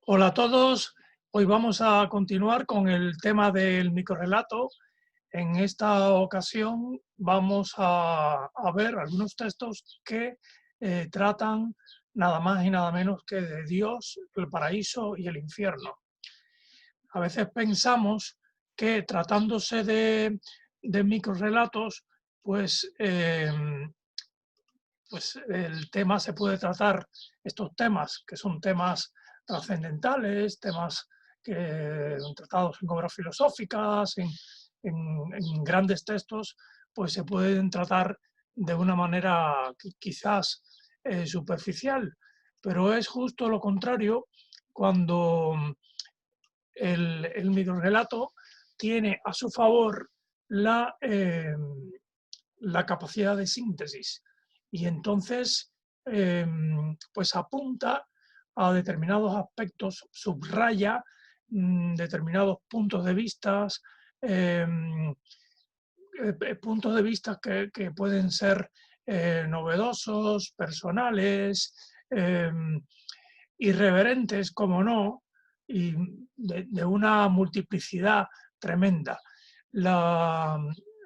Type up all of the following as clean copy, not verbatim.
Hola a todos, hoy vamos a continuar con el tema del microrrelato. En esta ocasión vamos a ver algunos textos que tratan nada más y nada menos que de Dios, el paraíso y el infierno. A veces pensamos que tratándose de microrrelatos, pues, pues el tema se puede tratar, estos temas que son temas trascendentales, temas tratados en obras filosóficas, en grandes textos, pues se pueden tratar de una manera quizás superficial, pero es justo lo contrario cuando el microrrelato tiene a su favor la capacidad de síntesis y entonces pues apunta a determinados aspectos, subraya determinados puntos de vista, puntos de vista que pueden ser novedosos, personales, irreverentes, como no, y de una multiplicidad tremenda.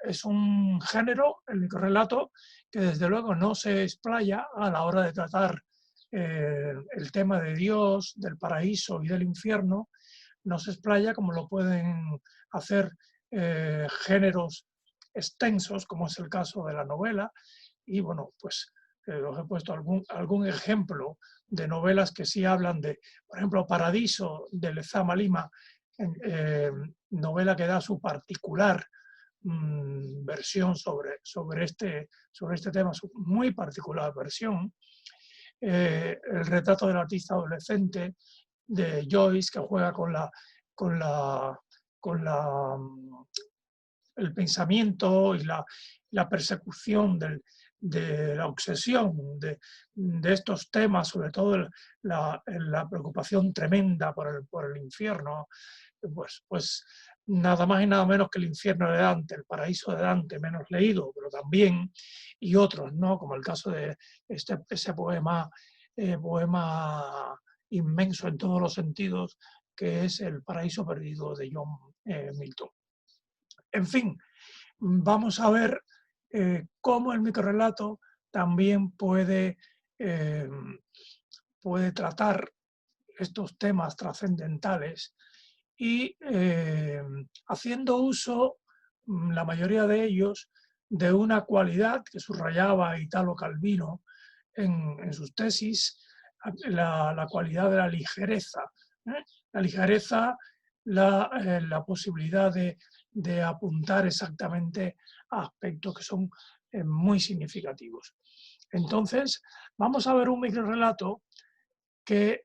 Es un género, el microrrelato, que desde luego no se explaya a la hora de tratar el tema de Dios, del paraíso y del infierno, no se explaya como lo pueden hacer géneros extensos, como es el caso de la novela, y bueno, pues os he puesto algún ejemplo de novelas que sí hablan de, por ejemplo, Paradiso de Lezama Lima, novela que da su particular versión sobre este tema, su muy particular versión. El retrato del artista adolescente de Joyce, que juega con la, con la, el pensamiento y la persecución de la obsesión de estos temas, sobre todo la preocupación tremenda por el infierno, pues nada más y nada menos que el infierno de Dante, el paraíso de Dante, menos leído, pero también, y otros, ¿no? Como el caso de ese poema inmenso en todos los sentidos, que es El paraíso perdido de John Milton. En fin, vamos a ver cómo el microrrelato también puede tratar estos temas trascendentales y haciendo uso, la mayoría de ellos, de una cualidad que subrayaba Italo Calvino en sus tesis, la cualidad de la ligereza. La ligereza, la posibilidad de apuntar exactamente a aspectos que son muy significativos. Entonces, vamos a ver un microrrelato que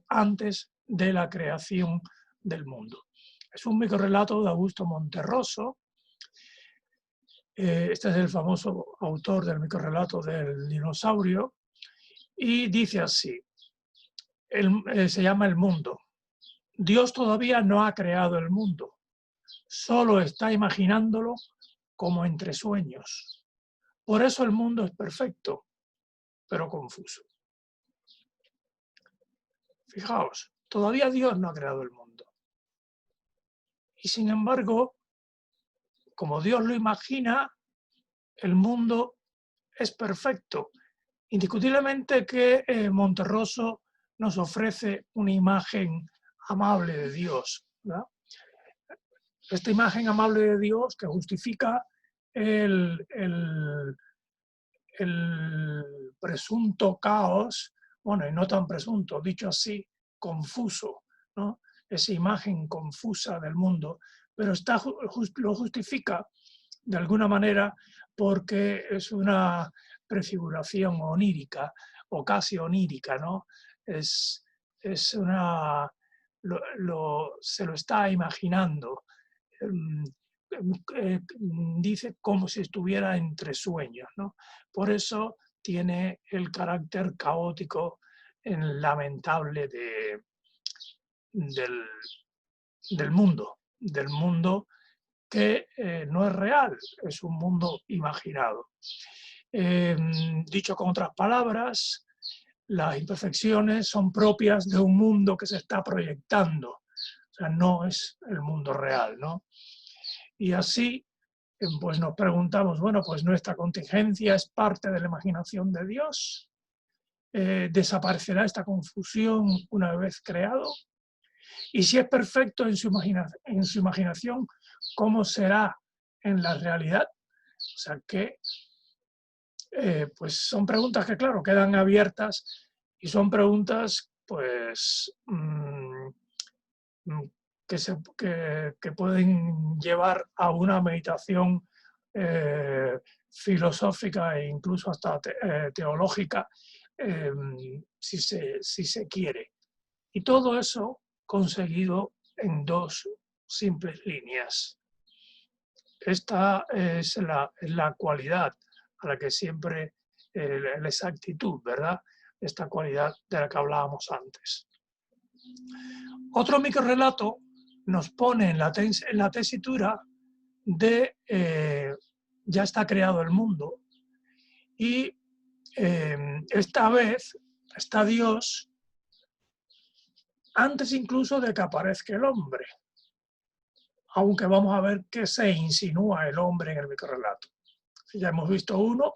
antes de la creación del mundo. Es un microrrelato de Augusto Monterroso. Este es el famoso autor del microrrelato del dinosaurio y dice así, se llama El mundo. Dios todavía no ha creado el mundo, solo está imaginándolo como entre sueños. Por eso el mundo es perfecto, pero confuso. Fijaos, todavía Dios no ha creado el mundo. Y sin embargo, como Dios lo imagina, el mundo es perfecto. Indiscutiblemente que Monterroso nos ofrece una imagen amable de Dios, ¿verdad? Esta imagen amable de Dios que justifica el, el, el presunto caos, bueno, y no tan presunto, dicho así, confuso, ¿no? Esa imagen confusa del mundo, pero lo justifica de alguna manera porque es una prefiguración onírica o casi onírica, ¿no? Es una, se lo está imaginando. Dice como si estuviera entre sueños, ¿no? Por eso tiene el carácter caótico, lamentable del, del mundo que no es real, es un mundo imaginado. Dicho con otras palabras, las imperfecciones son propias de un mundo que se está proyectando, o sea, no es el mundo real, ¿no? Y así, pues nos preguntamos, bueno, pues nuestra contingencia es parte de la imaginación de Dios. ¿Desaparecerá esta confusión una vez creado? Y si es perfecto en su imaginación, ¿cómo será en la realidad? O sea que, pues son preguntas que, claro, quedan abiertas y son preguntas, pues, que pueden llevar a una meditación filosófica e incluso hasta teológica, si se quiere. Y todo eso conseguido en dos simples líneas. Esta es la cualidad a la que siempre, la exactitud, ¿verdad? Esta cualidad de la que hablábamos antes. Otro microrrelato nos pone en la tesitura de ya está creado el mundo y esta vez está Dios antes incluso de que aparezca el hombre, aunque vamos a ver que se insinúa el hombre en el microrrelato. Ya hemos visto uno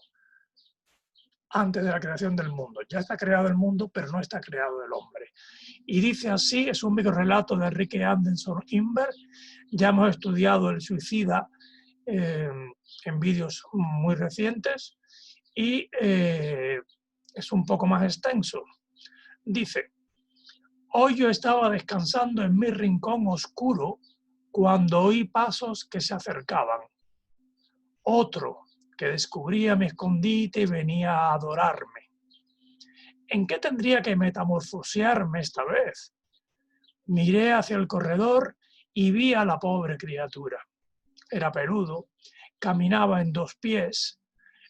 antes de la creación del mundo. Ya está creado el mundo, pero no está creado el hombre. Y dice así, es un microrrelato de Enrique Anderson Imber. Ya hemos estudiado el suicida en vídeos muy recientes y es un poco más extenso. Dice: hoy yo estaba descansando en mi rincón oscuro cuando oí pasos que se acercaban. Otro que descubría mi escondite y venía a adorarme. ¿En qué tendría que metamorfosearme esta vez? Miré hacia el corredor y vi a la pobre criatura. Era peludo, caminaba en dos pies.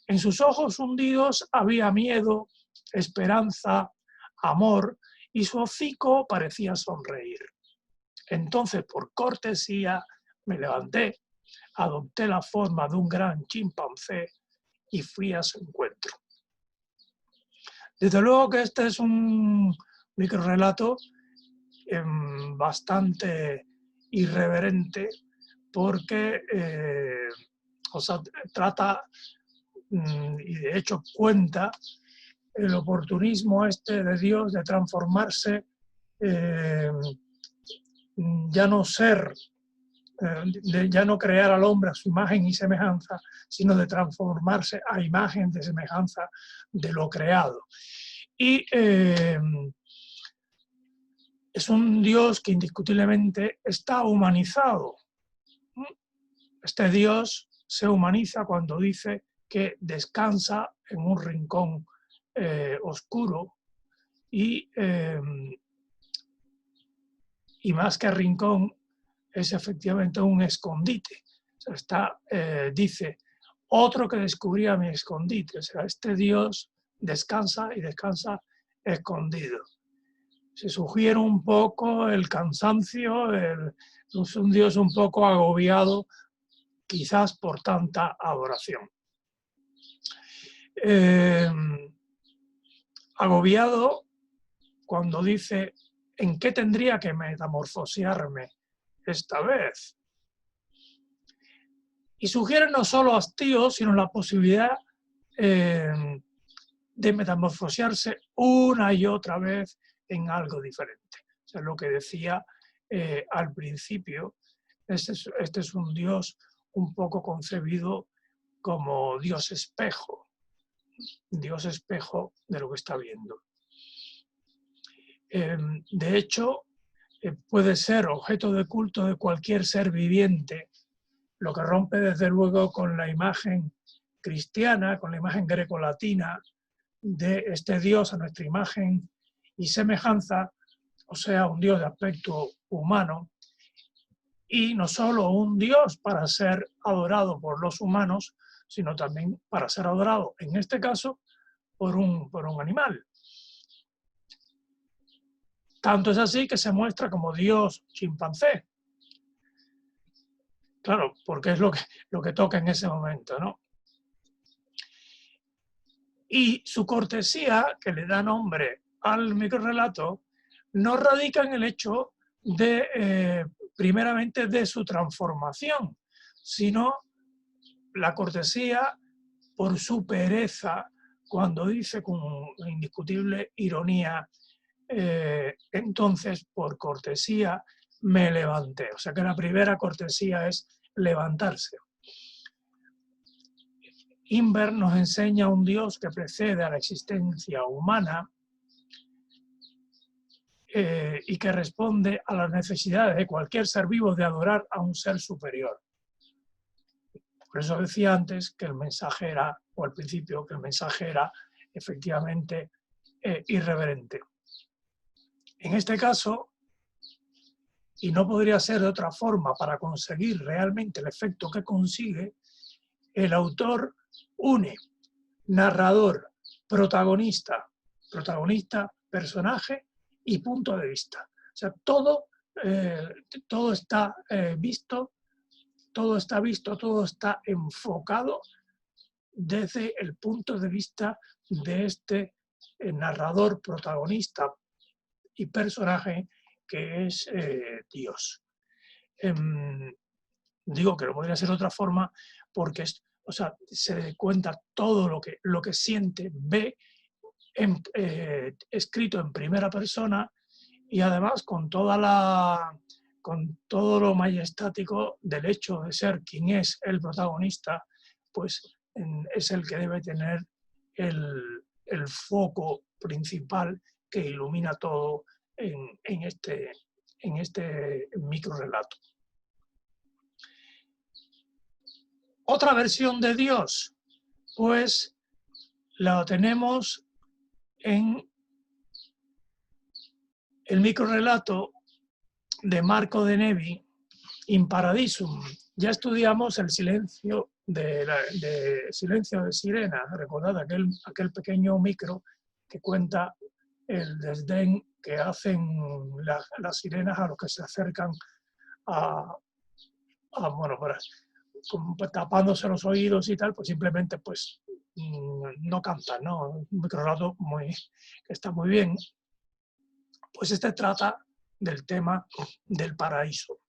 En sus ojos hundidos había miedo, esperanza, amor, y su hocico parecía sonreír. Entonces, por cortesía, me levanté, adopté la forma de un gran chimpancé y fui a su encuentro. Desde luego que este es un microrrelato bastante irreverente porque trata y de hecho cuenta el oportunismo de Dios de transformarse, ya no ser, de ya no crear al hombre a su imagen y semejanza, sino de transformarse a imagen de semejanza de lo creado. Y es un Dios que indiscutiblemente está humanizado. Este Dios se humaniza cuando dice que descansa en un rincón oscuro y más que rincón es efectivamente un escondite. O sea, dice, otro que descubría mi escondite. O sea, este Dios descansa y descansa escondido. Se sugiere un poco el cansancio, es un Dios un poco agobiado, quizás por tanta adoración. Agobiado cuando dice, ¿en qué tendría que metamorfosearme esta vez? Y sugiere no solo hastío, sino la posibilidad de metamorfosearse una y otra vez en algo diferente. O sea, lo que decía al principio, este es un Dios un poco concebido como Dios espejo de lo que está viendo. De hecho, puede ser objeto de culto de cualquier ser viviente, lo que rompe desde luego con la imagen cristiana, con la imagen grecolatina de este Dios a nuestra imagen y semejanza, o sea, un Dios de aspecto humano, y no solo un Dios para ser adorado por los humanos, sino también para ser adorado, en este caso, por un animal. Tanto es así que se muestra como Dios chimpancé. Claro, porque es lo que toca en ese momento, ¿no? Y su cortesía, que le da nombre al microrrelato, no radica en el hecho de, primeramente, de su transformación, sino la cortesía por su pereza, cuando dice con indiscutible ironía, entonces por cortesía me levanté. O sea que la primera cortesía es levantarse. Inver nos enseña un Dios que precede a la existencia humana y que responde a las necesidades de cualquier ser vivo de adorar a un ser superior. Por eso decía antes que el mensaje era, o al principio, que el mensaje era efectivamente irreverente. En este caso, y no podría ser de otra forma para conseguir realmente el efecto que consigue, el autor une narrador, protagonista, personaje y punto de vista. O sea, todo está visto, todo está enfocado desde el punto de vista de este narrador, protagonista y personaje que es Dios. Digo que no podría ser de otra forma porque se cuenta todo lo que siente, ve, escrito en primera persona y además con todo lo majestático del hecho de ser quien es el protagonista, pues es el que debe tener el foco principal que ilumina todo en este microrrelato. Otra versión de Dios, pues la tenemos en el microrrelato de Marco de Nevi, In Paradisum. Ya estudiamos el silencio de sirena. Recordad aquel pequeño micro que cuenta el desdén que hacen las sirenas a los que se acercan tapándose los oídos y tal, pues simplemente pues no cantan, ¿no? Un microrrelato que está muy bien. Pues este trata del tema del paraíso.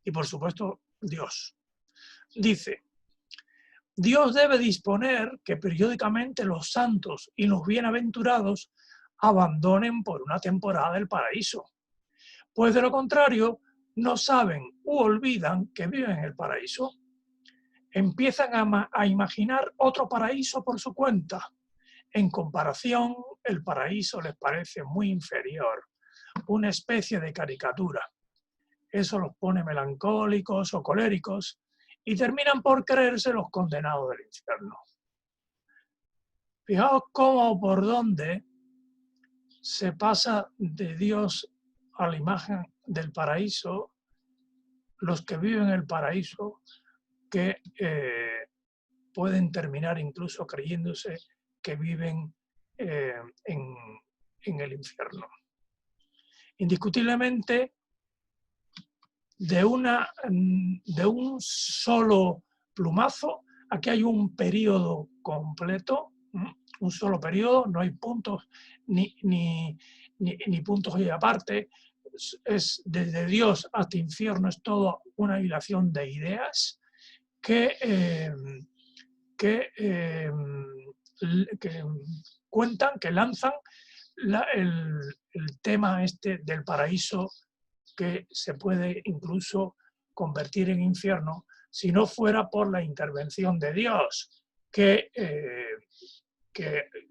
Y por supuesto, Dios. Dice, Dios debe disponer que periódicamente los santos y los bienaventurados abandonen por una temporada el paraíso, pues de lo contrario no saben u olvidan que viven en el paraíso. Empiezan a imaginar otro paraíso por su cuenta. En comparación, el paraíso les parece muy inferior, una especie de caricatura. Eso los pone melancólicos o coléricos y terminan por creerse los condenados del infierno. Fijaos cómo o por dónde se pasa de Dios a la imagen del paraíso, los que viven en el paraíso, que pueden terminar incluso creyéndose que viven en el infierno. Indiscutiblemente, de un solo plumazo, aquí hay un periodo completo, un solo periodo, no hay puntos ni puntos y aparte, es desde Dios hasta infierno, es toda una hilación de ideas que cuentan, que lanzan el tema este del paraíso, que se puede incluso convertir en infierno si no fuera por la intervención de Dios, que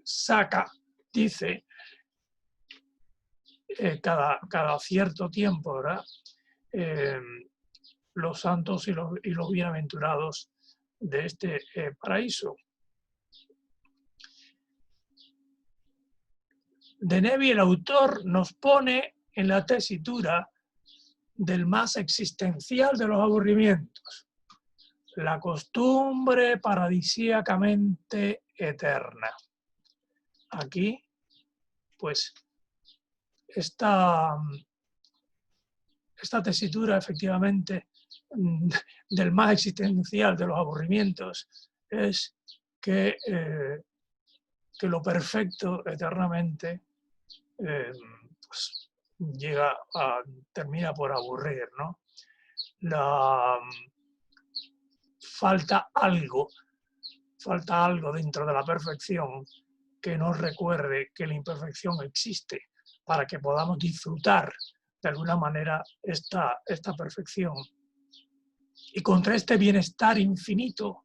saca, dice, cada cierto tiempo, ¿verdad? Los santos y los bienaventurados de este paraíso. De Nevi, el autor, nos pone en la tesitura del más existencial de los aburrimientos, la costumbre paradisíacamente eterna. Aquí, pues, esta tesitura, efectivamente, del más existencial de los aburrimientos es que lo perfecto eternamente pues, termina por aburrir, ¿no? Falta algo dentro de la perfección que nos recuerde que la imperfección existe para que podamos disfrutar de alguna manera esta perfección. Y contra este bienestar infinito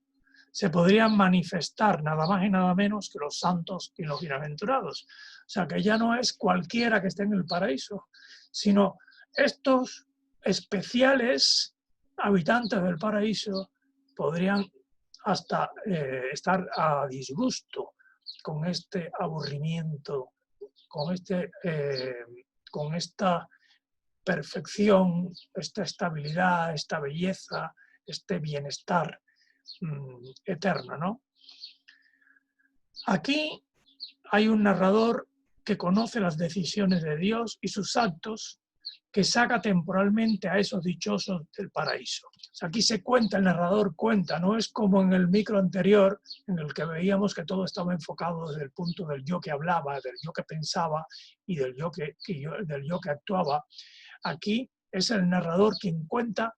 se podrían manifestar nada más y nada menos que los santos y los bienaventurados. O sea, que ya no es cualquiera que esté en el paraíso, sino estos especiales habitantes del paraíso podrían hasta estar a disgusto con este aburrimiento, con esta perfección, esta estabilidad, esta belleza, este bienestar eterno, ¿no? Aquí hay un narrador que conoce las decisiones de Dios y sus actos, que saca temporalmente a esos dichosos del paraíso. O sea, aquí se cuenta, el narrador cuenta, no es como en el micro anterior, en el que veíamos que todo estaba enfocado desde el punto del yo que hablaba, del yo que pensaba y del yo que actuaba. Aquí es el narrador quien cuenta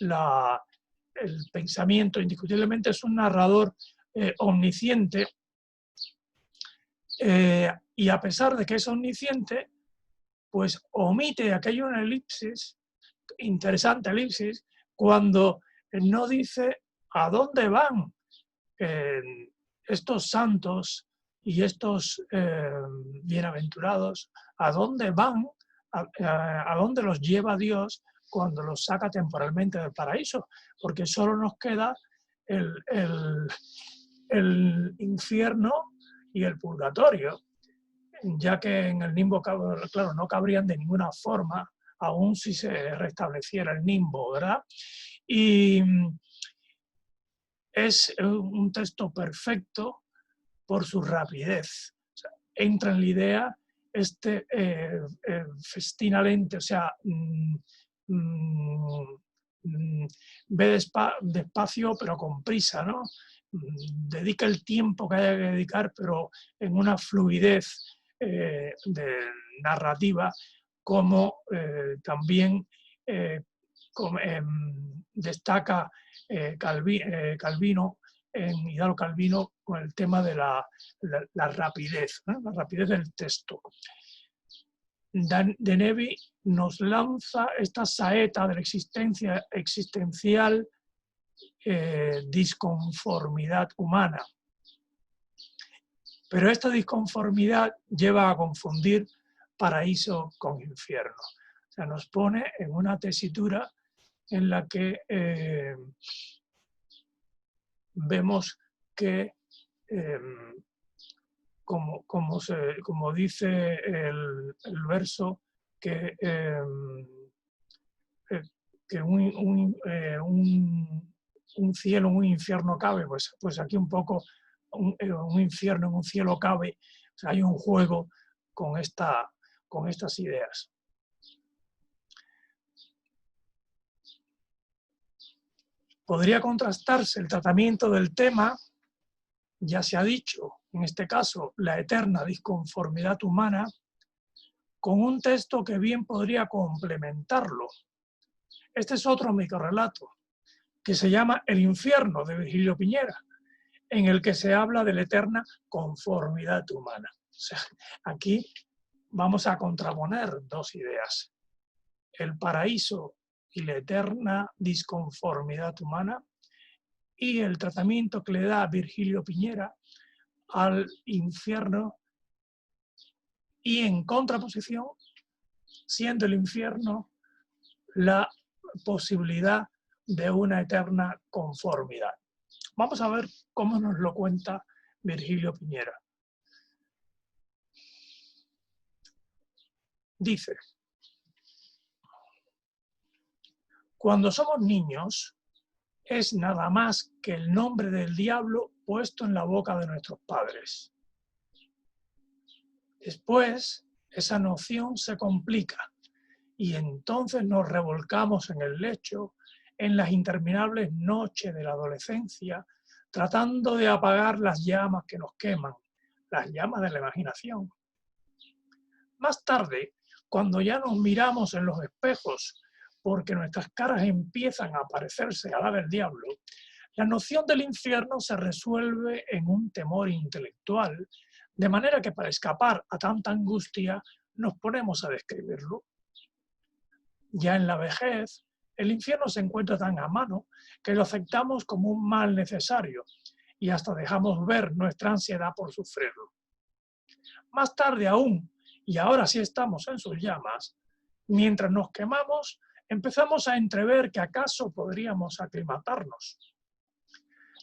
el pensamiento. Indiscutiblemente es un narrador omnisciente, y a pesar de que es omnisciente, pues omite aquello en elipsis, interesante elipsis, cuando no dice a dónde van estos santos y estos bienaventurados, a dónde van, a dónde los lleva Dios cuando los saca temporalmente del paraíso, porque solo nos queda el infierno y el purgatorio, ya que en el nimbo, claro, no cabrían de ninguna forma, aun si se restableciera el nimbo, ¿verdad? Y es un texto perfecto por su rapidez. O sea, entra en la idea festinalmente, o sea, ve despacio pero con prisa, ¿no? Dedica el tiempo que haya que dedicar, pero en una fluidez de narrativa, como también destaca Calvino, en Hidalgo Calvino, con el tema de la rapidez, ¿no? La rapidez del texto. De Nevi nos lanza esta saeta de la existencial disconformidad humana. Pero esta disconformidad lleva a confundir paraíso con infierno. O sea, nos pone en una tesitura en la que vemos que, como dice el verso, que un cielo en un infierno cabe, pues aquí un poco un infierno en un cielo cabe. O sea, hay un juego con estas ideas. Podría contrastarse el tratamiento del tema, ya se ha dicho, en este caso, la eterna disconformidad humana, con un texto que bien podría complementarlo. Este es otro microrrelato, que se llama El infierno, de Virgilio Piñera, en el que se habla de la eterna conformidad humana. O sea, aquí vamos a contraponer dos ideas: el paraíso y la eterna disconformidad humana, y el tratamiento que le da Virgilio Piñera al infierno, y en contraposición, siendo el infierno la posibilidad de una eterna conformidad. Vamos a ver cómo nos lo cuenta Virgilio Piñera. Dice: cuando somos niños, es nada más que el nombre del diablo puesto en la boca de nuestros padres. Después, esa noción se complica y entonces nos revolcamos en el lecho en las interminables noches de la adolescencia, tratando de apagar las llamas que nos queman, las llamas de la imaginación. Más tarde, cuando ya nos miramos en los espejos, porque nuestras caras empiezan a parecerse a la del diablo, la noción del infierno se resuelve en un temor intelectual, de manera que para escapar a tanta angustia nos ponemos a describirlo. Ya en la vejez, el infierno se encuentra tan a mano que lo aceptamos como un mal necesario y hasta dejamos ver nuestra ansiedad por sufrirlo. Más tarde aún, y ahora sí estamos en sus llamas, mientras nos quemamos, empezamos a entrever que acaso podríamos aclimatarnos.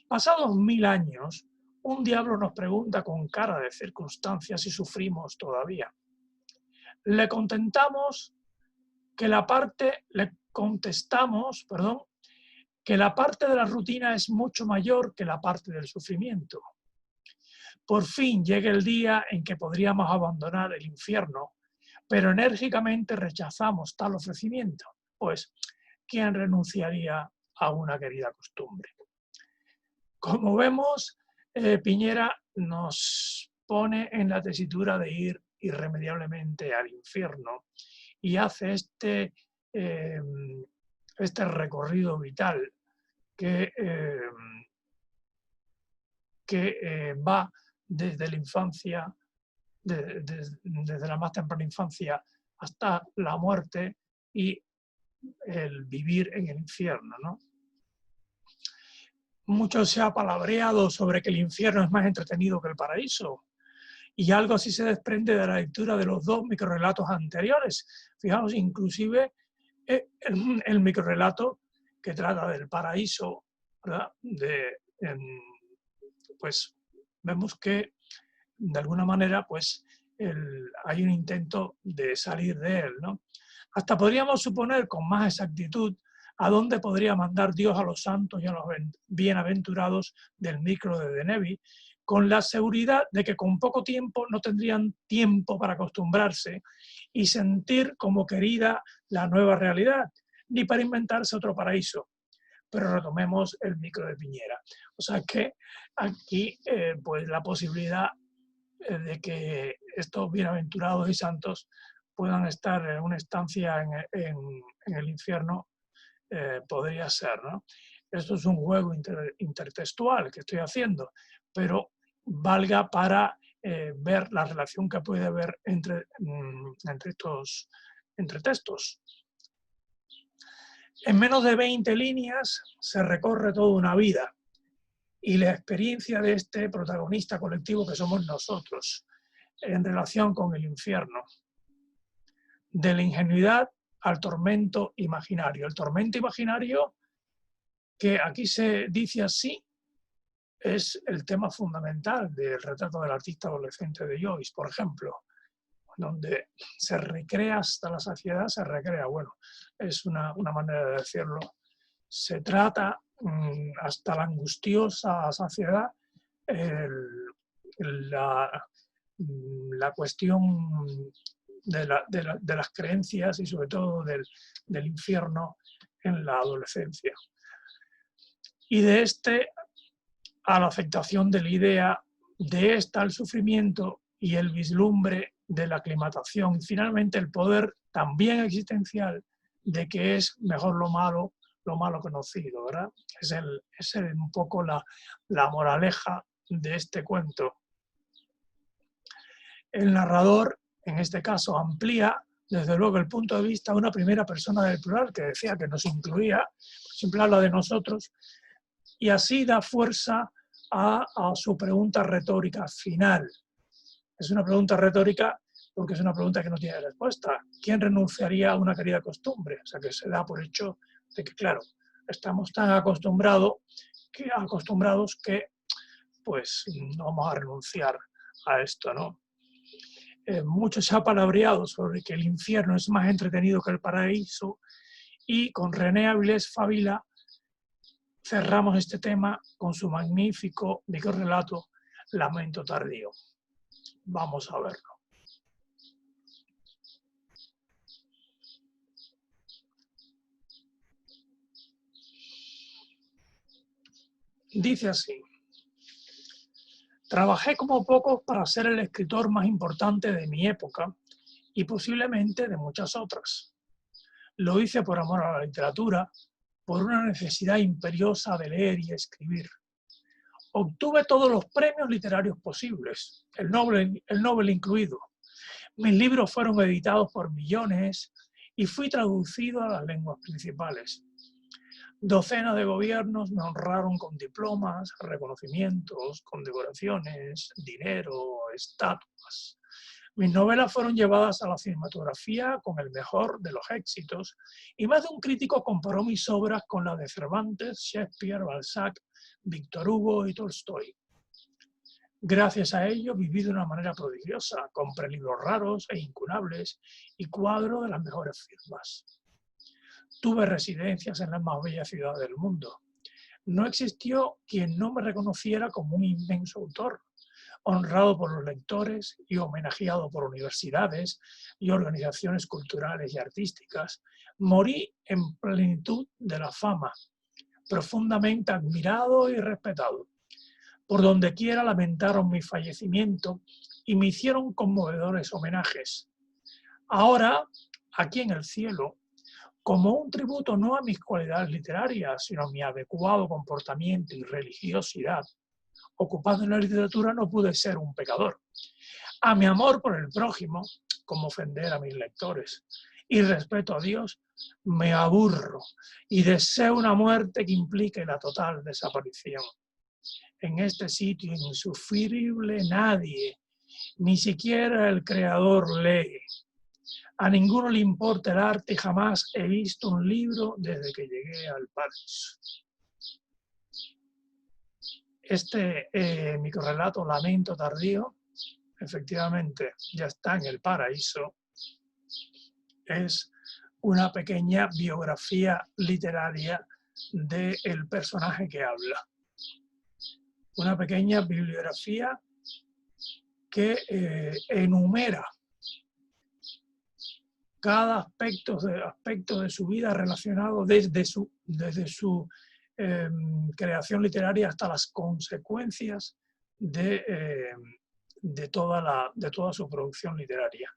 Pasados 1000 años, un diablo nos pregunta con cara de circunstancia si sufrimos todavía. Le contestamos que la parte de la rutina es mucho mayor que la parte del sufrimiento. Por fin llega el día en que podríamos abandonar el infierno, pero enérgicamente rechazamos tal ofrecimiento, pues ¿quién renunciaría a una querida costumbre? Como vemos, Piñera nos pone en la tesitura de ir irremediablemente al infierno y hace este recorrido vital que va desde la infancia, desde la más temprana infancia hasta la muerte y el vivir en el infierno, ¿no? Mucho se ha palabreado sobre que el infierno es más entretenido que el paraíso, y algo así se desprende de la lectura de los dos microrrelatos anteriores. Fijaos, inclusive el microrrelato que trata del paraíso, ¿verdad? Pues vemos que de alguna manera pues hay un intento de salir de él, ¿no? Hasta podríamos suponer con más exactitud a dónde podría mandar Dios a los santos y a los bienaventurados del micro de De Nevi, con la seguridad de que con poco tiempo no tendrían tiempo para acostumbrarse y sentir como querida la nueva realidad, ni para inventarse otro paraíso. Pero retomemos el micro de Piñera. O sea que aquí pues la posibilidad de que estos bienaventurados y santos puedan estar en una estancia en el infierno podría ser, ¿no? Esto es un juego intertextual que estoy haciendo, pero valga para ver la relación que puede haber entre textos. En menos de 20 líneas se recorre toda una vida y la experiencia de este protagonista colectivo que somos nosotros en relación con el infierno. De la ingenuidad al tormento imaginario. El tormento imaginario, que aquí se dice así, es el tema fundamental del retrato del artista adolescente de Joyce, por ejemplo, donde se recrea hasta la saciedad, se recrea, bueno, es una manera de decirlo. Se trata hasta la angustiosa saciedad la cuestión de las creencias y sobre todo del infierno en la adolescencia. Y de a la aceptación de la idea, de al sufrimiento y el vislumbre de la aclimatación. Y finalmente el poder también existencial de que es mejor lo malo conocido, ¿verdad? Es un poco la moraleja de este cuento. El narrador, en este caso, amplía, desde luego, el punto de vista de una primera persona del plural, que decía que nos incluía, siempre habla de nosotros, y así da fuerza a su pregunta retórica final. Es una pregunta retórica porque es una pregunta que no tiene respuesta. ¿Quién renunciaría a una querida costumbre? O sea, que se da por hecho de que, claro, estamos tan acostumbrados que pues no vamos a renunciar a esto, ¿no? Mucho se ha palabreado sobre que el infierno es más entretenido que el paraíso y con René Avilés Fávila cerramos este tema con su magnífico microrrelato Lamento tardío. Vamos a verlo. Dice así: Trabajé como pocos para ser el escritor más importante de mi época y posiblemente de muchas otras. Lo hice por amor a la literatura, por una necesidad imperiosa de leer y escribir. Obtuve todos los premios literarios posibles, el Nobel incluido. Mis libros fueron editados por millones y fui traducido a las lenguas principales. Docenas de gobiernos me honraron con diplomas, reconocimientos, condecoraciones, dinero, estatuas. Mis novelas fueron llevadas a la cinematografía con el mejor de los éxitos y más de un crítico comparó mis obras con las de Cervantes, Shakespeare, Balzac, Víctor Hugo y Tolstoy. Gracias a ello viví de una manera prodigiosa, compré libros raros e incunables y cuadros de las mejores firmas. Tuve residencias en las más bellas ciudades del mundo. No existió quien no me reconociera como un inmenso autor, honrado por los lectores y homenajeado por universidades y organizaciones culturales y artísticas. Morí en plenitud de la fama, profundamente admirado y respetado. Por donde quiera lamentaron mi fallecimiento y me hicieron conmovedores homenajes. Ahora, aquí en el cielo, como un tributo no a mis cualidades literarias, sino a mi adecuado comportamiento y religiosidad, ocupado en la literatura no pude ser un pecador. A mi amor por el prójimo, como ofender a mis lectores, y respeto a Dios, me aburro y deseo una muerte que implique la total desaparición. En este sitio insufrible nadie, ni siquiera el Creador, lee. A ninguno le importa el arte y jamás he visto un libro desde que llegué al paraíso. Este microrrelato, Lamento Tardío, efectivamente ya está en el paraíso. Es una pequeña biografía literaria del personaje que habla. Una pequeña bibliografía que enumera cada aspecto de su vida relacionado desde su creación literaria hasta las consecuencias de toda su producción literaria.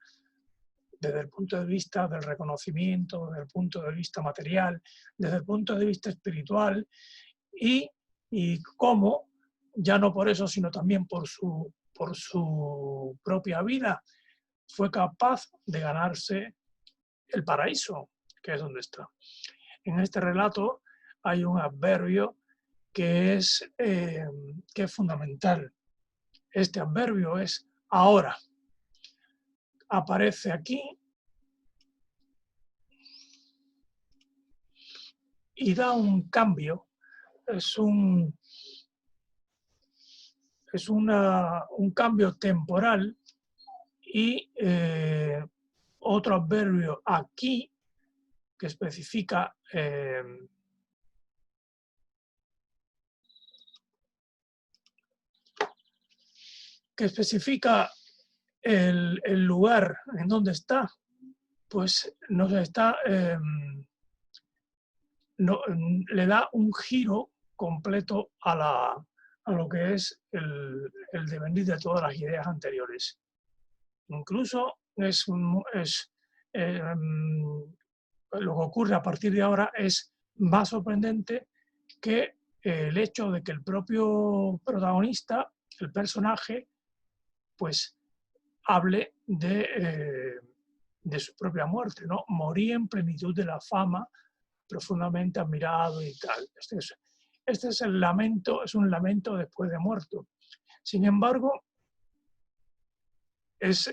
Desde el punto de vista del reconocimiento, desde el punto de vista material, desde el punto de vista espiritual y cómo, ya no por eso, sino también por su propia vida, fue capaz de ganarse el paraíso, que es donde está. En este relato hay un adverbio que es fundamental. Este adverbio es ahora. Aparece aquí y da un cambio. Es un cambio temporal y otro adverbio aquí que especifica el lugar en donde está, pues nos está le da un giro completo a lo que es el devenir de todas las ideas anteriores. Incluso lo que ocurre a partir de ahora es más sorprendente que el hecho de que el propio protagonista, el personaje, pues hable de su propia muerte, ¿no? Morí en plenitud de la fama, profundamente admirado y tal. Este es el lamento, es un lamento después de muerto. Sin embargo, es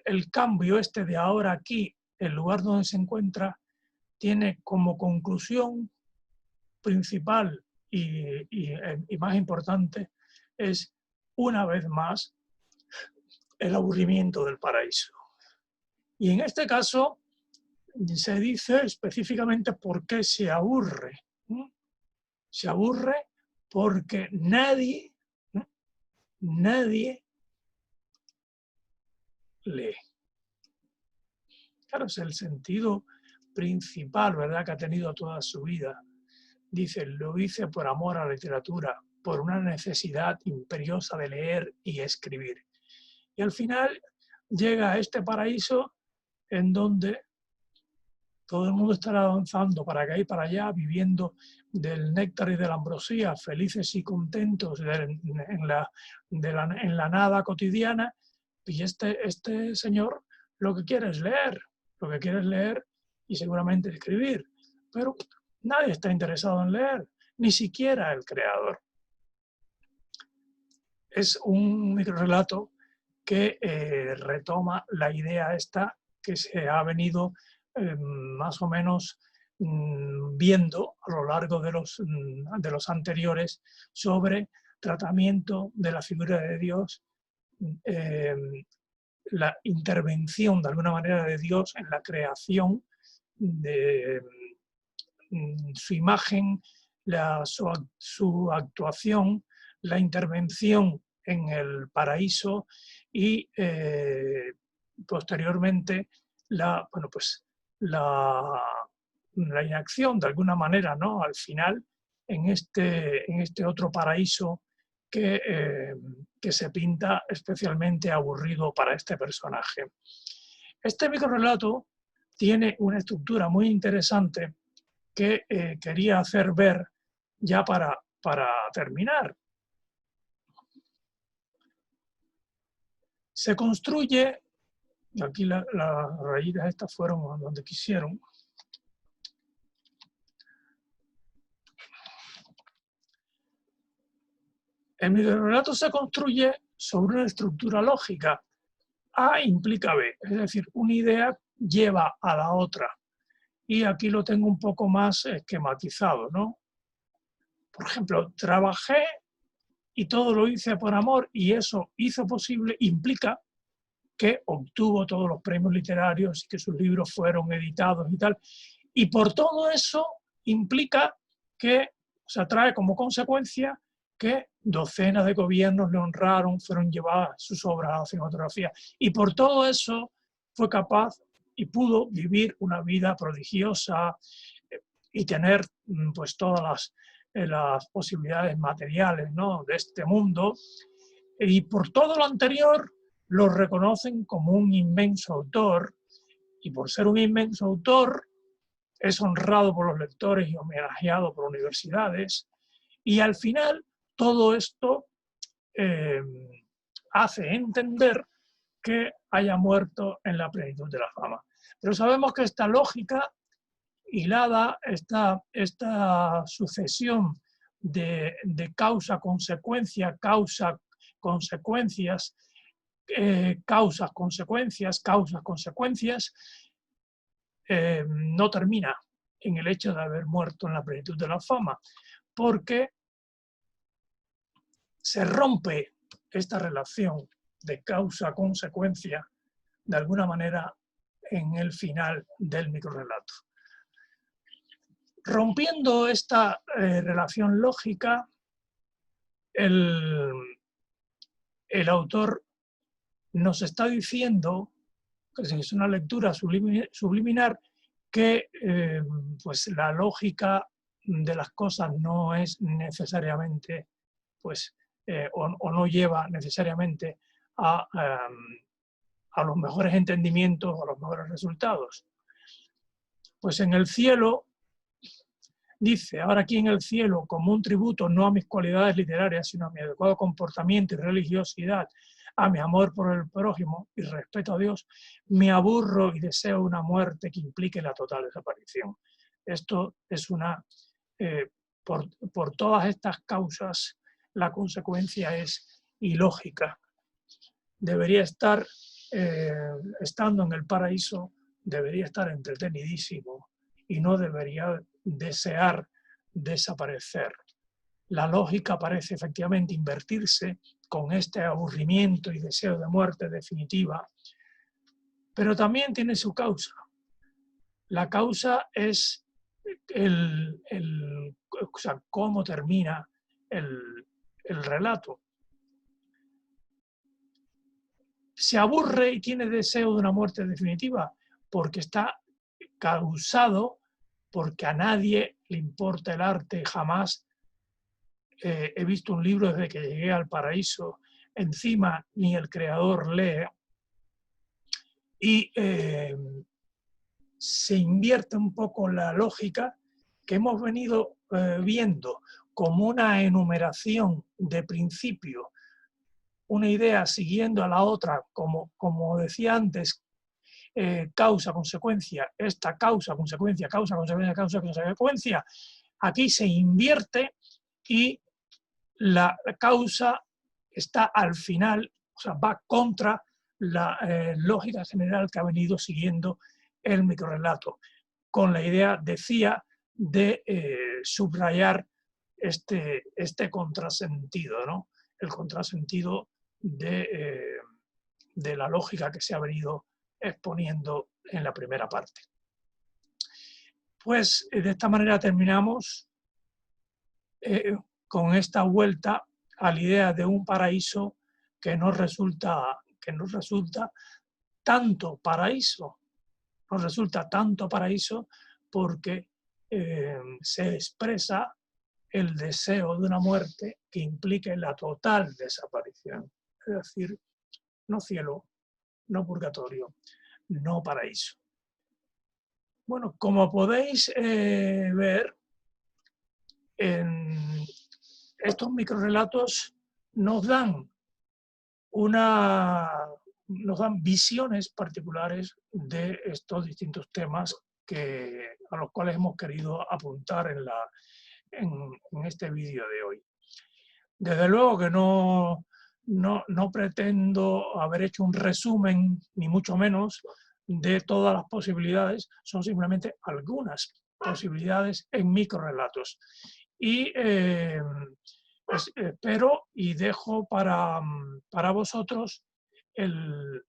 el cambio de ahora aquí, el lugar donde se encuentra, tiene como conclusión principal y más importante, es una vez más el aburrimiento del paraíso. Y en este caso se dice específicamente por qué se aburre. Se aburre porque nadie lee. Claro, es el sentido principal, ¿verdad?, que ha tenido toda su vida. Dice, lo hice por amor a la literatura, por una necesidad imperiosa de leer y escribir. Y al final llega a este paraíso en donde todo el mundo estará avanzando para acá y para allá, viviendo del néctar y de la ambrosía, felices y contentos en la nada cotidiana. Y este señor lo que quiere es leer y seguramente escribir. Pero nadie está interesado en leer, ni siquiera el creador. Es un microrrelato que retoma la idea esta que se ha venido más o menos viendo a lo largo de los anteriores sobre tratamiento de la figura de Dios, la intervención de alguna manera de Dios en la creación de su imagen, su actuación, la intervención en el paraíso y posteriormente la inacción de alguna manera, ¿no? Al final en este otro paraíso que se pinta especialmente aburrido para este personaje. Este microrrelato tiene una estructura muy interesante que quería hacer ver ya para terminar. Se construye, y aquí las rayitas estas fueron donde quisieron. El microrrelato se construye sobre una estructura lógica. A implica B, es decir, una idea lleva a la otra. Y aquí lo tengo un poco más esquematizado, ¿no? Por ejemplo, trabajé y todo lo hice por amor y eso hizo posible, implica que obtuvo todos los premios literarios y que sus libros fueron editados y tal. Y por todo eso implica que, o sea, trae como consecuencia que docenas de gobiernos le honraron, fueron llevadas sus obras a la cinematografía. Y por todo eso fue capaz y pudo vivir una vida prodigiosa y tener pues todas las posibilidades materiales, ¿no? De este mundo. Y por todo lo anterior lo reconocen como un inmenso autor, y por ser un inmenso autor es honrado por los lectores y homenajeado por universidades, y al final todo esto hace entender que haya muerto en la plenitud de la fama. Pero sabemos que esta lógica hilada, esta sucesión de causa-consecuencia, causa-consecuencias, causas-consecuencias, causas-consecuencias, no termina en el hecho de haber muerto en la plenitud de la fama, porque se rompe esta relación de causa-consecuencia de alguna manera en el final del microrrelato. Rompiendo esta relación lógica, el autor nos está diciendo, que es una lectura subliminar, que pues la lógica de las cosas no es necesariamente, pues, o no lleva necesariamente a los mejores entendimientos o a los mejores resultados. Pues en el cielo, dice, ahora aquí en el cielo, como un tributo no a mis cualidades literarias, sino a mi adecuado comportamiento y religiosidad, a mi amor por el prójimo y respeto a Dios, me aburro y deseo una muerte que implique la total desaparición. Esto es por todas estas causas, la consecuencia es ilógica. Debería estar, estando en el paraíso, debería estar entretenidísimo y no debería desear desaparecer. La lógica parece efectivamente invertirse con este aburrimiento y deseo de muerte definitiva, pero también tiene su causa. La causa es o sea, cómo termina el relato. Se aburre y tiene deseo de una muerte definitiva porque está causado porque a nadie le importa el arte jamás he visto un libro desde que llegué al paraíso, encima ni el creador lee, y se invierte un poco la lógica que hemos venido viendo como una enumeración de principios, una idea siguiendo a la otra, como decía antes, causa, consecuencia, esta causa, consecuencia, causa, consecuencia, causa, consecuencia. Aquí se invierte y la causa está al final, o sea, va contra la lógica general que ha venido siguiendo el microrrelato, con la idea, decía, de subrayar este contrasentido, ¿no? El contrasentido de la lógica que se ha venido exponiendo en la primera parte. Pues de esta manera terminamos con esta vuelta a la idea de un paraíso que nos resulta tanto paraíso, porque se expresa el deseo de una muerte que implique la total desaparición. Es decir, no cielo, no purgatorio, no paraíso. Bueno, como podéis ver, estos microrrelatos nos dan visiones particulares de estos distintos temas a los cuales hemos querido apuntar en este vídeo de hoy. Desde luego que no pretendo haber hecho un resumen, ni mucho menos, de todas las posibilidades, son simplemente algunas posibilidades en microrrelatos. Y espero y dejo para vosotros el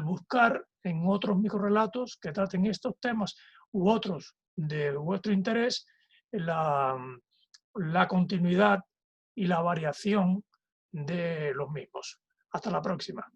buscar en otros microrrelatos que traten estos temas u otros de vuestro interés la continuidad y la variación de los mismos. Hasta la próxima.